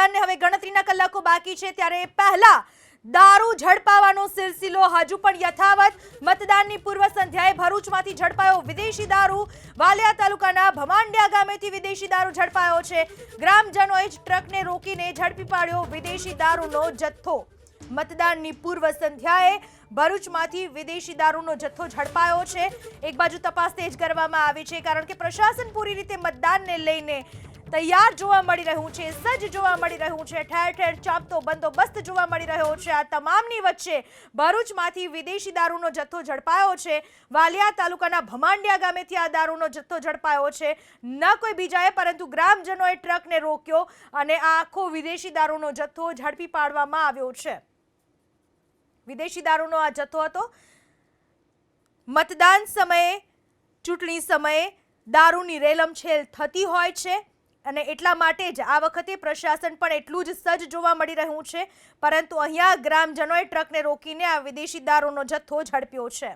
મતદાનને હવે ગણતરીના કલાકો બાકી છે, ત્યારે પહેલા દારૂ ઝડપાવાનો સિલસિલો હજુ પણ યથાવત. મતદાનની પૂર્વ સંધ્યાએ ભરૂચમાંથી ઝડપાયો વિદેશી દારૂ. વાલિયા તાલુકાના ભમાંડિયા ગામેથી વિદેશી દારૂ ઝડપાયો છે. ગ્રામજનોએ જ ટ્રકને રોકીને ઝડપી પાડ્યો વિદેશી દારૂનો જથ્થો. મતદાનની પૂર્વ સંધ્યાએ ભરૂચમાંથી વિદેશી દારૂનો જથ્થો ઝડપાયો છે. એક બાજુ તપાસ તેજ કરવામાં આવી છે, કારણ કે પ્રશાસન પૂરી રીતે મતદાનને લઈને તૈયાર જોવા મળી રહ્યું છે, સજ્જ જોવા મળી રહ્યું છે. ઠેર ઠેર ચાંપતો બંદોબસ્ત જોવા મળી રહ્યો છે. આ તમામની વચ્ચે ભરૂચમાંથી વિદેશી દારૂનો જથ્થો ઝડપાયો છે. વાલિયા તાલુકાના ભમાંડિયા ગામેથી આ દારૂનો જથ્થો ઝડપાયો છે. ન કોઈ બીજાએ પરંતુ ગ્રામજનોએ ટ્રકને રોક્યો અને આ આખો વિદેશી દારૂનો જથ્થો ઝડપી પાડવામાં આવ્યો છે. વિદેશી દારૂનો આ જથ્થો હતો. મતદાન સમયે, ચૂંટણી સમયે દારૂની રેલમછેલ થતી હોય છે અને એટલા માટે જ આ વખતે પ્રશાસન પણ એટલું જ સજ્જ જોવા મળી રહ્યું છે. પરંતુ અહીંયા ગ્રામજનોએ ટ્રકને રોકીને આ વિદેશી દારૂનો જથ્થો ઝડપ્યો છે.